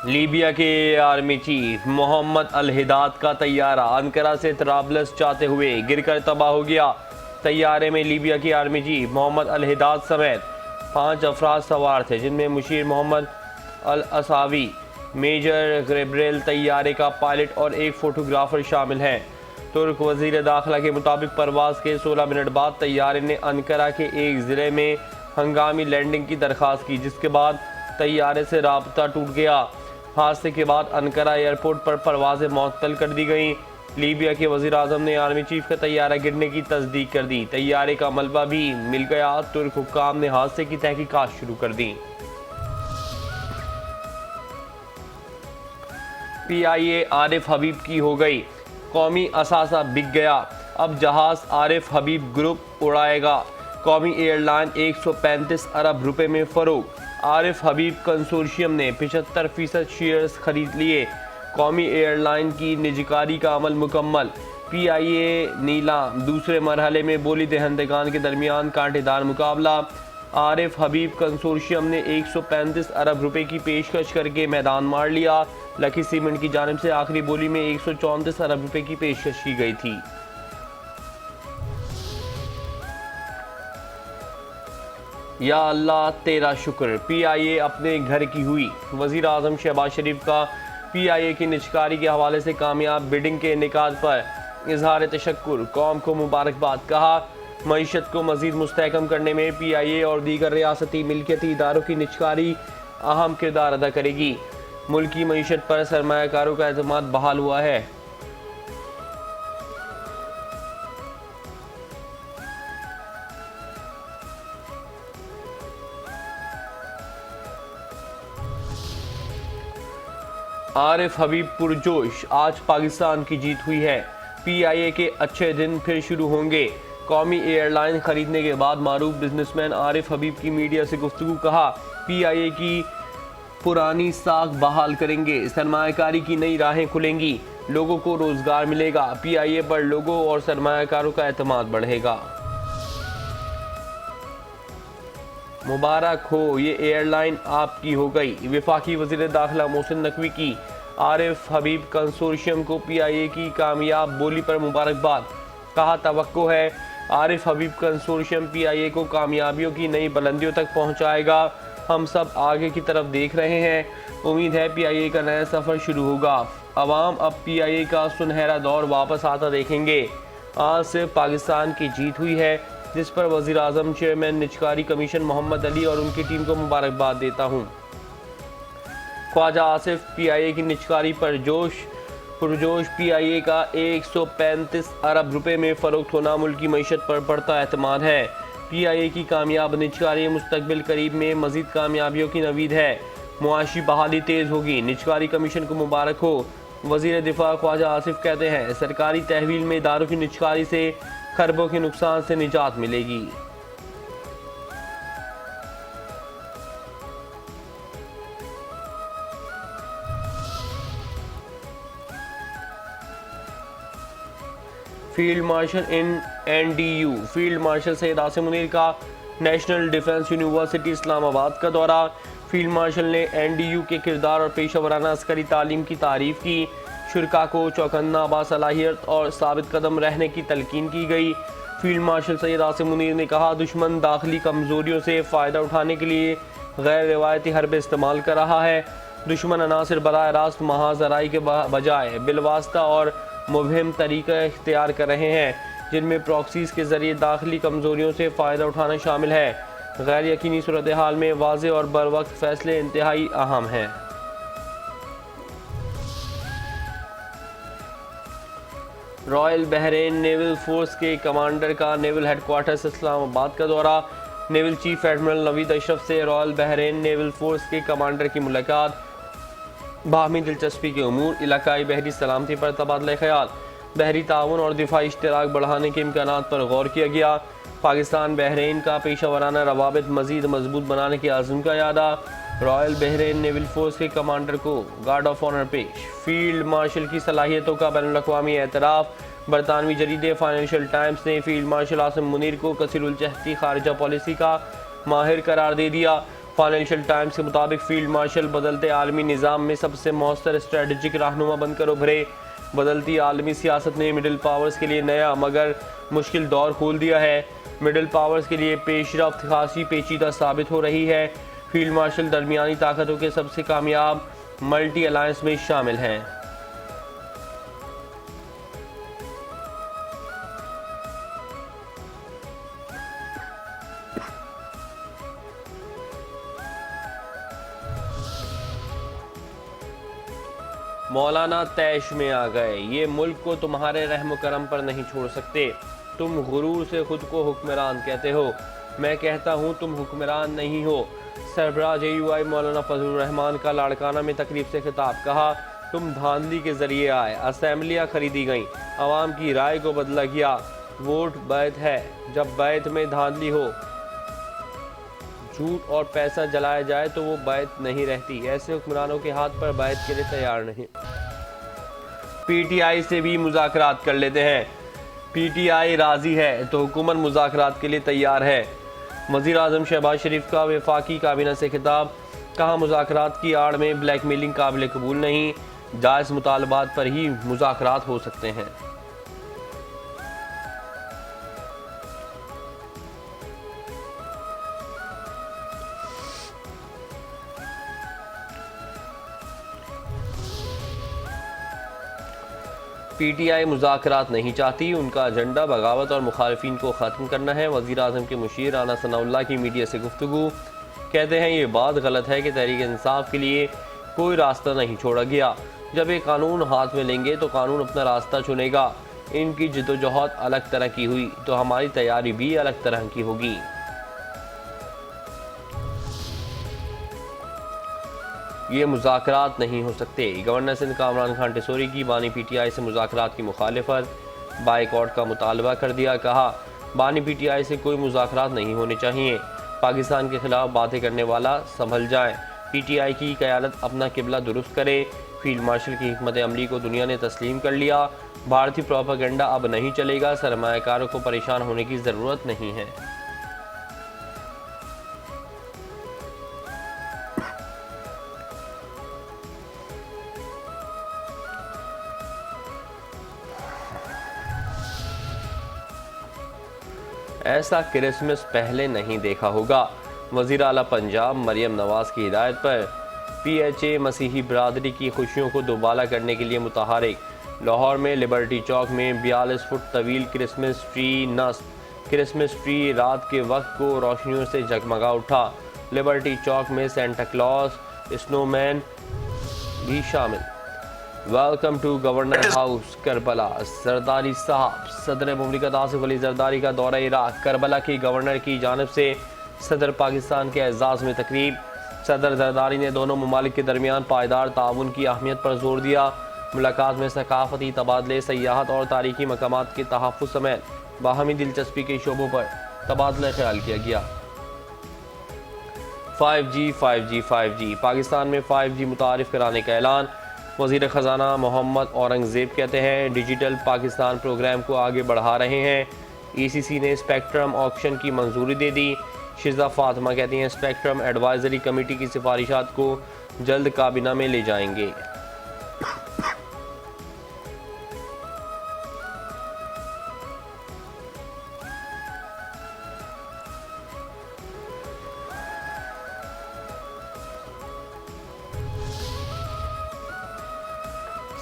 Libya के army chief Mohammad अल-हिदाद का तैयारा Ankara से तराबलस जाते हुए गिरकर तबाह हो गया। तैयारे में लीबिया की आर्मी चीफ मोहम्मद अल-हिदाद समेत 5 अफराद सवार थे, जिनमें मुशीर मोहम्मद अल-असावी, मेजर गैब्रिएल तैयारे का पायलट और एक फोटोग्राफर शामिल हैं। तुर्क वजीर दाखिला के मुताबिक परवाज के 16 मिनट बाद तैयारे ने अंकारा के एक ज़िले में हंगामी लैंडिंग की दरख्वास्त की, जिसके बाद तैयारे से राबता टूट गया। हादसे के बाद अंकारा एयरपोर्ट पर परवाजें मुअत्तल कर दी गईं। लीबिया के वज़ीर आज़म ने आर्मी चीफ का तैयारा गिरने की तस्दीक कर दी। तैयारे का मलबा भी मिल गया। तुर्क हुक्काम ने हादसे की तहकीकात शुरू कर दी। PIA आरिफ हबीब की हो गई, कौमी असासा बिक गया, अब जहाज आरिफ हबीब ग्रुप उड़ाएगा। कौमी एयरलाइन 135 अरब रुपए में फरोख्त। आरिफ हबीब कंसोर्शियम ने 75% शेयर्स खरीद लिए। कौमी एयरलाइन की निजकारी का अमल मुकम्मल। PIA नीलाम दूसरे मरहले में बोली दहंदगान के दरमियान कांटेदार मुकाबला। आरिफ हबीब कंसोर्शियम ने 135 अरब रुपए की पेशकश करके मैदान मार लिया। लकी सीमेंट की जानिब से आखिरी बोली में 134 अरब रुपए की पेशकश की गई थी। या अल्लाह तेरा शुक्र, PIA अपने घर की हुई। वज़ीर आज़म शहबाज शरीफ का PIA की निजकारी के हवाले से कामयाब बिडिंग के इनेकाद पर इजहार तशक्कुर, कौम को मुबारकबाद। कहा, मईशत को मज़ीद मुस्तहकम करने में PIA और दीगर रियासती मिल्कियती इदारों की निजकारी अहम किरदार अदा करेगी। मुल्क की मईशत पर सरमायाकारों का एतमाद बहाल हुआ है। आरिफ हबीब पुरजोश, आज पाकिस्तान की जीत हुई है। PIA के अच्छे दिन फिर शुरू होंगे। कौमी एयरलाइन खरीदने के बाद मारूफ बिजनेसमैन आरिफ हबीब की मीडिया से गुफ्तगू। कहा, PIA की पुरानी साख बहाल करेंगे, सरमायाकारी की नई राहें खुलेंगी, लोगों को रोजगार मिलेगा। PIA पर लोगों और सरमायाकारों का एतमाद बढ़ेगा। मुबारक हो, ये एयरलाइन आपकी हो गई। वफाकी वज़ीर दाखिला मोहसिन नकवी की आरिफ हबीब कंसोर्शियम को PIA की कामयाब बोली पर मुबारकबाद। कहा, तवक्को है आरिफ हबीब कंसोर्शियम PIA को कामयाबियों की नई बुलंदियों तक पहुंचाएगा। हम सब आगे की तरफ देख रहे हैं। उम्मीद है PIA का नया सफ़र शुरू होगा। अवाम अब PIA का सुनहरा दौर वापस आता देखेंगे। आज से पाकिस्तान की जीत हुई है, जिस पर वज़ीर आज़म, चेयरमैन निजकारी कमीशन मोहम्मद अली और उनकी टीम को मुबारकबाद देता हूँ। ख्वाजा आसिफ, PIA की निजकारी पर पुरजोश। PIA का 135 अरब रुपए में फ़रोख्त होना मुल्क की मईशत पर बढ़ता एतमाद है। PIA की कामयाब निजकारी मुस्तकबिल करीब में मज़ीद कामयाबियों की नवीद है। मुआशी बहाली तेज़ होगी। निजकारी कमीशन को मुबारक हो। वज़ीर दिफा ख्वाजा आसिफ कहते हैं, सरकारी तहवील में इदारों की निजकारी से खरबों के नुकसान से निजात मिलेगी। फील्ड मार्शल इन NDU। Field marshal Syed Asim Munir का नेशनल डिफेंस यूनिवर्सिटी इस्लामाबाद का दौरा। फील्ड मार्शल ने NDU के किरदार और पेशा वराना अस्करी तालीम की तारीफ की। शुरका को चौकन्ना बासलाहियत और साबित कदम रहने की तलकीन की गई। फील्ड मार्शल सैयद आसिम मुनीर ने कहा, दुश्मन दाखिली कमजोरियों से फ़ायदा उठाने के लिए गैर रिवायती हरबे इस्तेमाल कर रहा है। दुश्मन अनासिर बराह रास्त महाजराई के बजाय बिलवास्ता और मुबहिम तरीका इख्तियार कर रहे हैं, जिनमें प्रॉक्सीज के जरिए दाखिली कमजोरियों से फ़ायदा उठाना शामिल है। गैर यकीनी सूरत हाल में वाज़े और बरवक्त फैसले इंतहाई अहम हैं। रॉयल बहरेन नेवल फोर्स के कमांडर का नेवल हेडक्वार्टर्स इस्लामाबाद का दौरा। Naval chief admiral Naveed Ashraf से रॉयल बहरेन नेवल फोर्स के कमांडर की मुलाकात। बाहमी दिलचस्पी के उमूर, इलाकाई बहरी सलामती पर तबादला ख्याल, बहरी ताउन और दिफाई इश्तराक बढ़ाने के इम्कानात पर गौर किया गया। पाकिस्तान बहरीन का पेशा वराना रवाबित मज़ीद मजबूत बनाने के आज़म का यादा। रॉयल बहरेन नेवल फोर्स के कमांडर को गार्ड ऑफ ऑनर पेश। फील्ड मार्शल की सलाहियतों का बैनुल अक़वामी एतराफ़। बरतानवी जरीदे फाइनेंशियल टाइम्स ने फील्ड मार्शल आसिम मुनीर को कसीरुल जहती खारजा पॉलिसी का माहिर करार दे दिया। फाइनेंशियल टाइम्स के मुताबिक फील्ड मार्शल बदलते आलमी निज़ाम में सबसे मौसर स्ट्रेटजिक रहनुमा बनकर उभरे। बदलती आलमी सियासत ने मिडिल पावर्स के लिए नया मगर मुश्किल दौर खोल दिया है। मिडिल पावर्स के लिए पेशरफ्त खासी पेचीदा साबित हो रही है। फील्ड मार्शल दरमियानी ताकतों के सबसे कामयाब मल्टी अलायंस में शामिल हैं। मौलाना तैश में आ गए, ये मुल्क को तुम्हारे रहम करम पर नहीं छोड़ सकते। तुम गुरूर से खुद को हुक्मरान कहते हो, मैं कहता हूँ तुम हुक्मरान नहीं हो। सरबराह AUI मौलाना फजलुर रहमान का लाड़काना में तकरीब से खिताब। कहा, तुम धांधली के जरिए आए, असेंबलियाँ खरीदी गईं, आवाम की राय को बदला गया। वोट बैत है, जब बैत में धांधली हो, झूठ और पैसा जलाया जाए तो वो बैत नहीं रहती। ऐसे हुक्मरानों के हाथ पर बैत के लिए तैयार नहीं। PTI से भी मुज़ाकरात कर लेते हैं। PTI राजी है तो हुकूमत मुज़ाकरात के लिए तैयार है। वज़ीर आज़म शहबाज शरीफ का वफाकी काबीना से खिताब। कहा, मुज़ाकरात की आड़ में ब्लैकमेलिंग काबिल कबूल नहीं, जायज़ मुतालबात पर ही मुज़ाकरात हो सकते हैं। PTI मुज़ाकरात नहीं चाहती, उनका एजेंडा बगावत और मुखालिफिन को ख़त्म करना है। वज़ीर आज़म के मुशीर राना सनाउल्लाह की मीडिया से गुफ्तगू। कहते हैं, ये बात गलत है कि तहरीक इंसाफ के लिए कोई रास्ता नहीं छोड़ा गया। जब ये कानून हाथ में लेंगे तो कानून अपना रास्ता चुनेगा। इनकी जद्दोजहद अलग तरह की हुई तो हमारी तैयारी भी अलग तरह की होगी। ये मुज़ाकरात नहीं हो सकते। गवर्नर सिंध कामरान खान टिसोरी की बानी PTI से मुज़ाकरात की मुखालिफत, बाइकआउट का मुतालबा कर दिया। कहा, बानी PTI से कोई मुज़ाकरात नहीं होने चाहिए। पाकिस्तान के खिलाफ बातें करने वाला संभल जाए। PTI की क़यादत अपना किबला दुरुस्त करे। फील्ड मार्शल की हिकमत अमली को दुनिया ने तस्लीम कर लिया। भारतीय प्रोपेगेंडा अब नहीं चलेगा। सरमायाकारों को परेशान होने की ज़रूरत नहीं है। ऐसा क्रिसमस पहले नहीं देखा होगा। वज़ीर आला पंजाब मरियम नवाज़ की हिदायत पर PHA मसीही बरादरी की खुशियों को दोबाला करने के लिए मुतहरिक। लाहौर में लिबर्टी चौक में 42 फुट तवील क्रिसमस ट्री नस्ब। क्रिसमस ट्री रात के वक्त को रोशनियों से जगमगा उठा। लिबर्टी चौक में सेंटा क्लॉज, स्नोमैन भी शामिल। Welcome to governor house Karbala. Zardari साहब। सदर मुमलिकत आसिफ अली जरदारी का दौरा इराक। करबला की गवर्नर की जानिब से सदर पाकिस्तान के एजाज़ में तकरीब। सदर जरदारी ने दोनों ममालिक के दरमियान पायदार ताउन की अहमियत पर जोर दिया। मुलाकात में सकाफती तबादले, सयाहत और तारीखी मकामात के तहफ़्फ़ुज़ समेत बाहमी दिलचस्पी के शोबों पर तबादला ख्याल किया गया। 5G पाकिस्तान में 5G मुतारिफ कराने का ऐलान। वज़ीर ख़जाना मोहम्मद औरंगज़ेब कहते हैं, डिजिटल पाकिस्तान प्रोग्राम को आगे बढ़ा रहे हैं। ECC ने स्पेक्ट्रम ऑक्शन की मंजूरी दे दी। शिज़ा फ़ातिमा कहती हैं, स्पेक्ट्रम एडवाइजरी कमेटी की सिफारिशात को जल्द काबीना में ले जाएंगे।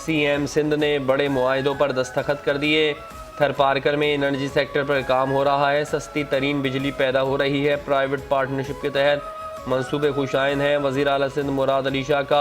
CM सिंध ने बड़े मुआहिदों पर दस्तखत कर दिए। थरपारकर में एनर्जी सेक्टर पर काम हो रहा है। सस्ती तरीन बिजली पैदा हो रही है। प्राइवेट पार्टनरशिप के तहत मंसूबे खुशाइन हैं। वज़ीर आला सिंध मुराद अली शाह का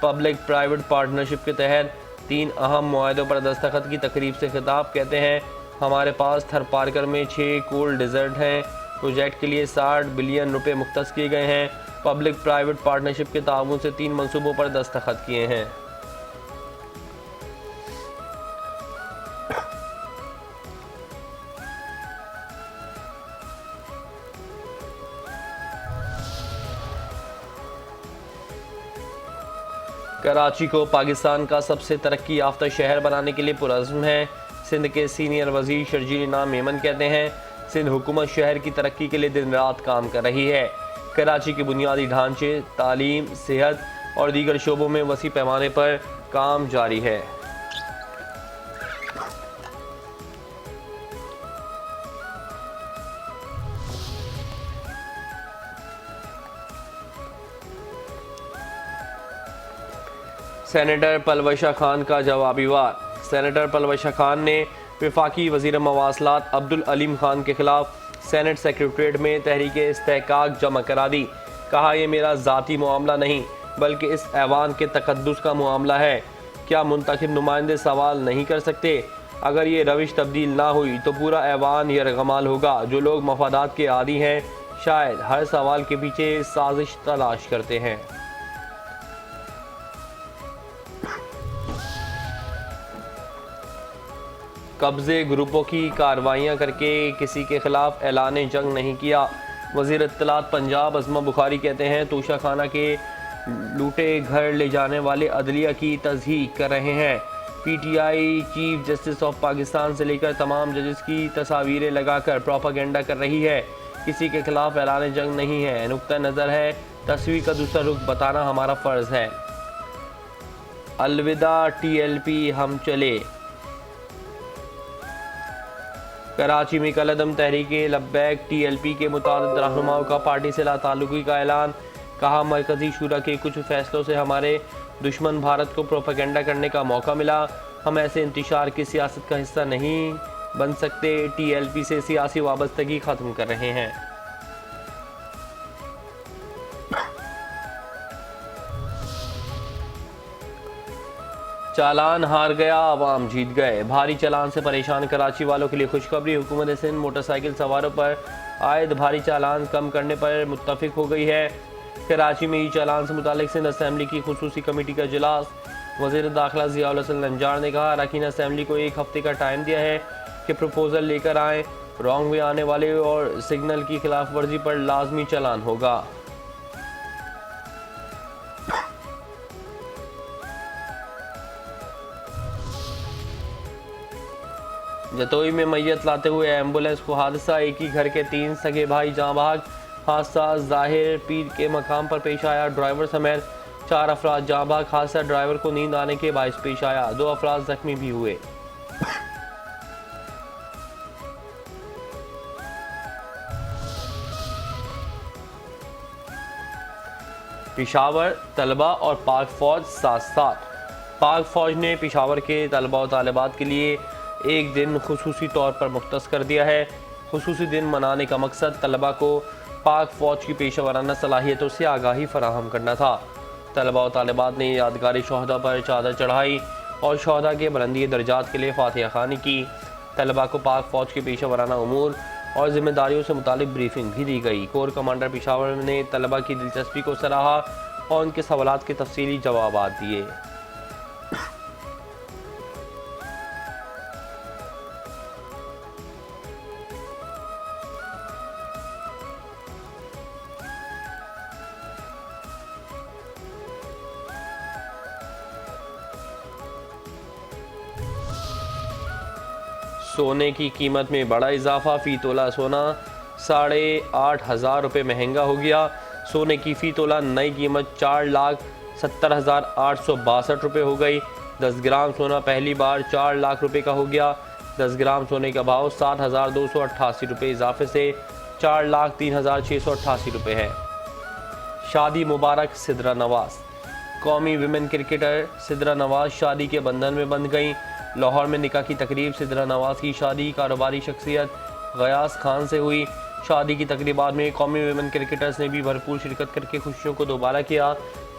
पब्लिक प्राइवेट पार्टनरशिप के तहत 3 अहम मुआहिदों पर दस्तखत की तकरीब से खिताब। कहते हैं, हमारे पास थरपारकर में 6 कोल्ड डेजर्ट हैं। प्रोजेक्ट के लिए 60 बिलियन रुपए मुख्तस किए गए हैं। पब्लिक प्राइवेट पार्टनरशिप के ताउन से 3 मंसूबों पर दस्तखत किए हैं। कराची को पाकिस्तान का सबसे तरक्की याफ्ता शहर बनाने के लिए पुरज़्म है। सिंध के सीनियर वज़ीर शर्जील इनाम मेमन कहते हैं, सिंध हुकूमत शहर की तरक्की के लिए दिन रात काम कर रही है। कराची के बुनियादी ढांचे, तालीम, सेहत और दीगर शोबों में वसी पैमाने पर काम जारी है। सेनेटर पलवशा खान का जवाबी वार। सेनेटर पलवशा खान ने वफाकी वज़ीर मवासलात अब्दुल अलीम खान के खिलाफ सेनेट सेक्रेटरीट में तहरीक इस्तेहकाक जमा करा दी। कहा, यह मेरा ज़ाती मामला नहीं बल्कि इस ऐवान के तकद्दुस का मामला है। क्या मुंतखब नुमाइंदे सवाल नहीं कर सकते? अगर ये रविश तब्दील ना हुई तो पूरा ऐवान यरगमाल होगा। जो लोग मफादात के आदी हैं शायद हर सवाल के पीछे साजिश तलाश करते हैं। कब्जे ग्रुपों की कार्रवाइयाँ करके किसी के खिलाफ ऐलान जंग नहीं किया। वज़ीर इत्तलात पंजाब अज़मा बुखारी कहते हैं, तोशा खाना के लूटे घर ले जाने वाले अदलिया की तज़हीक कर रहे हैं। PTI chief justice of Pakistan से लेकर तमाम जजेस की तस्वीरें लगाकर प्रोपागेंडा कर रही है। किसी के खिलाफ ऐलान जंग नहीं है, नुक्ता नज़र है। तस्वीर का दूसरा रुख बताना हमारा फ़र्ज़ है। अलविदा TLP, हम चले। कराची में कलअदम तहरीक लब्बैक TLP के मुतादिद रहनुमाओं का पार्टी से लाताल्लुकी का ऐलान। कहा, मरकजी शूरा के कुछ फैसलों से हमारे दुश्मन भारत को प्रोपेगेंडा करने का मौका मिला। हम ऐसे इंतशार की सियासत का हिस्सा नहीं बन सकते। TLP से सियासी वाबस्तगी ख़त्म कर रहे हैं। चालान हार गया, आवाम जीत गए। भारी चालान से परेशान कराची वालों के लिए खुशखबरी। हुकूमत सिंध मोटरसाइकिल सवारों पर आयद भारी चालान कम करने पर मुत्तफिक हो गई है। कराची में ई चालान से मुतालिक सिंध असम्बली की खुसूसी कमेटी का इजलास। वज़ीर दाखिला ज़ियाउल हसन नंजार ने कहा, अरकान असम्बली को 1 हफ्ते का टाइम दिया है कि प्रपोजल लेकर आएँ। रॉन्ग वे आने वाले और सिग्नल की खिलाफ वर्जी पर लाजमी चालान होगा। जतोई में मैयत लाते हुए एम्बुलेंस को हादसा। एक ही घर के 3 सगे भाई जाँ बहक। हादसा ज़ाहिर पीर के मकाम पर पेश आया। ड्राइवर समेत 4 अफराद जाँ बहक। हादसा ड्राइवर को नींद आने के बायस पेश आया। 2 अफराद जख्मी भी हुए। पेशावर तलबा और पाक फौज साथ साथ। पाक फौज ने पेशावर के तलबा और तालिबात के लिए एक दिन खुसूसी तौर पर मुख्तस कर दिया है। खुसूसी दिन मनाने का मकसद तलबा को पाक फौज की पेशा वराना सलाहियतों से आगाही फराहम करना था। तलबा और तालिबात ने यादगारी शहदा पर चादर चढ़ाई और शहदा के बुलंदी दर्जात के लिए फातिहा खानी की। तलबा को पाक फौज के पेशा वराना उमूर और जिम्मेदारियों से मुतालिक ब्रीफिंग भी दी गई। कोर कमांडर पेशावर ने तलबा की दिलचस्पी को सराहा और उनके सवालात के तफसीली जवाब दिए। सोने की कीमत में बड़ा इजाफा। फ़ी तोला सोना 8,500 रुपये महंगा हो गया। सोने की फ़ी तोला नई कीमत 4,70,862 रुपये हो गई। 10 ग्राम सोना पहली बार 4 लाख रुपये का हो गया। 10 ग्राम सोने का भाव 7,288 रुपये इजाफे से 4,03,688 रुपये है। शादी मुबारक सिद्रा नवाज। कौमी विमेन क्रिकेटर सिद्रा नवाज शादी के बंधन में बंध गईं। लाहौर में निकाह की तकरीब। सिद्रा नवाज की शादी कारोबारी शख्सियत गयास खान से हुई। शादी की तकरीबात में कौमी विमेन क्रिकेटर्स ने भी भरपूर शिरकत करके खुशियों को दोबारा किया।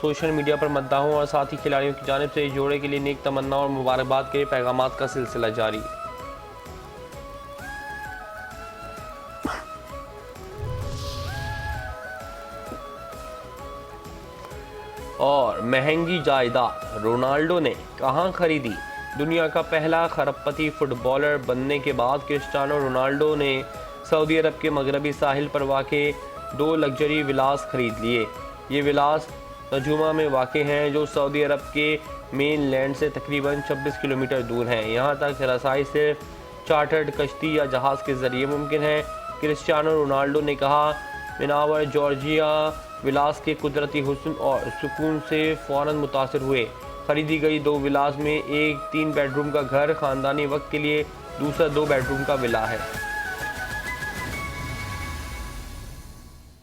सोशल मीडिया पर मद्दाहों और साथी खिलाड़ियों की जानिब से जोड़े के लिए नेक तमन्ना और मुबारकबाद के पैगामात का सिलसिला जारी। और महंगी जायदाद रोनाल्डो ने कहां खरीदी। दुनिया का पहला खरबपति फुटबॉलर बनने के बाद क्रिस्टियानो रोनाल्डो ने सऊदी अरब के मगरबी साहिल पर वाक़े 2 लग्जरी विलास खरीद लिए। ये विलास तजुमा में वाक़े हैं जो सऊदी अरब के मेन लैंड से तकरीबन 26 किलोमीटर दूर हैं। यहाँ तक रसाई सिर्फ चार्टर्ड कश्ती या जहाज़ के ज़रिए मुमकिन है। क्रिस्टियानो रोनाल्डो ने कहा, मिनावर जॉर्जिया विलास के कुदरती हुस्न और सुकून से फ़ौरन मुतासिर हुए। खरीदी गई 2 विलास में एक 3 बेडरूम का घर खानदानी वक्त के लिए, दूसरा 2 बेडरूम का विला है।